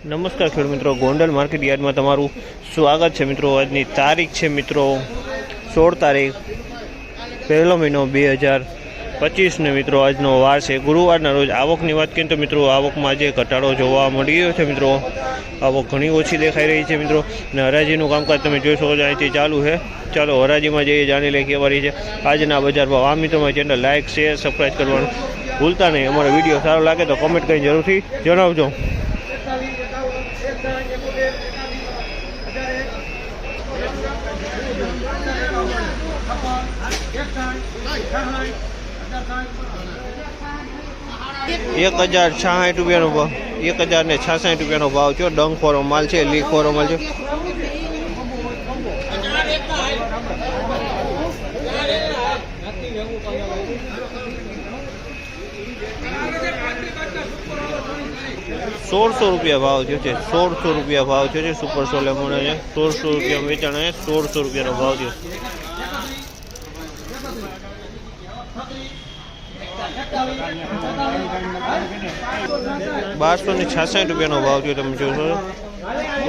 નમસ્કાર ખેડૂત મિત્રો, ગોંડલ માર્કેટ યાર્ડમાં તમારું સ્વાગત છે મિત્રો। આજની તારીખ છે મિત્રો 16 તારીખ 1લો મહિનો 2025 ને મિત્રો આજનો વાર છે ગુરુવારના રોજ। આવકની વાત કરીએ તો મિત્રો આવકમાં આજે ઘટાડો જોવા મળી રહ્યો છે મિત્રો। આવક ઘણી ઓછી દેખાઈ રહી છે મિત્રો અને હરાજીનું કામકાજ તમે જોઈ શકો છો અહીંથી ચાલુ છે। ચાલો હરાજીમાં જઈએ, જાણી લઈએ કેવા રહી છે આજના બજાર ભાવ। આ મિત્રો મારી ચેનલ લાઇક શેર સબસ્ક્રાઈબ કરવાનું ભૂલતા નહીં। અમારો વિડીયો સારો લાગે તો કમેન્ટ કરીને જરૂરથી જણાવજો। ₹1066 ભાવ, 1066 ભાવ છે। ડંખોરો માલ છે, લીખોરો માલ છે। ₹1600 ભાવ છે। ₹1600 ભાવ છે। સુપર સોલેમોન છે ₹1600 વેચાણ છે। ₹1600 ભાવ છે। ₹1266 ભાવ છે। તમે જોશો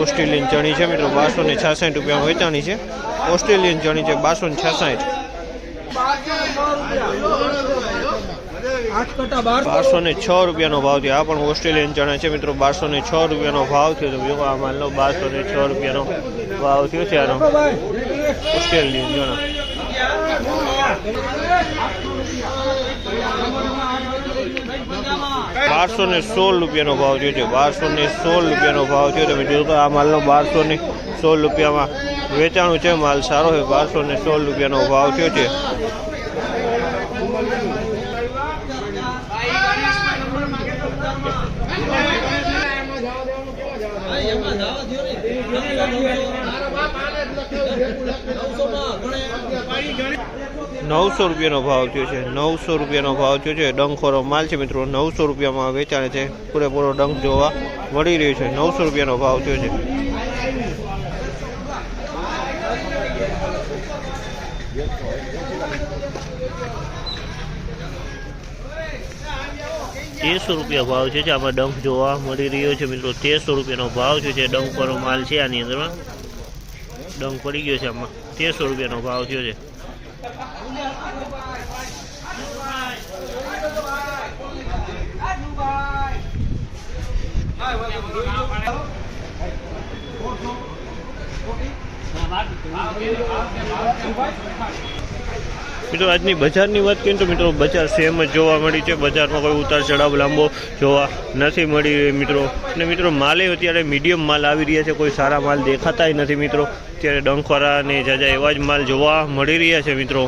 ઓસ્ટ્રેલિયન ચણી છે મિત્રો, ₹1266 વેચાણી છે। ઓસ્ટ્રેલિયન ચણી છે 1266। ₹1206 ભાવ છે। આ પણ ઓસ્ટ્રેલિયન ચણા છે મિત્રો, ₹1206 ભાવ છે। તો આ માલનો ₹1206 ભાવ થયો છે આનો ઓસ્ટ્રેલિયન ચણા। ₹1216 ભાવ થયો છે। ₹1216 ભાવ થયો। તમે જોશો આ માલનો ₹1216 વેચાણું છે। માલ સારો છે। ₹1216 ભાવ થયો છે। ₹900 ભાવ થયો છે। ₹900 ભાવ થયો છે। ડંખોરો માલ છે મિત્રો, ₹900 વેચાણ છે। પૂરેપૂરો ડંખ જોવા મળી રહ્યો છે। ₹900 ભાવ થયો છે। ₹1300 ભાવ છે। આમાં ડંખ જોવા મળી રહ્યો છે મિત્રો। ₹1300 ભાવ છે। ડંખોરો માલ છે, આની અંદરમાં ડંખ પડી ગયો છે। આમાં ₹1300 ભાવ થયો છે। મિત્રો આજની બજારની વાત કરીએ તો મિત્રો બજાર સેમ જ જોવા મળી છે। બજારમાં કોઈ ઉતાર ચઢાવ લાંબો જોવા નથી મળી મિત્રો। અને મિત્રો માલે અત્યારે મીડિયમ માલ આવી રહ્યા છે, કોઈ સારા માલ દેખાતા નથી મિત્રો। અત્યારે ડંખવાળા અને જાજા એવા જ માલ જોવા મળી રહ્યા છે મિત્રો।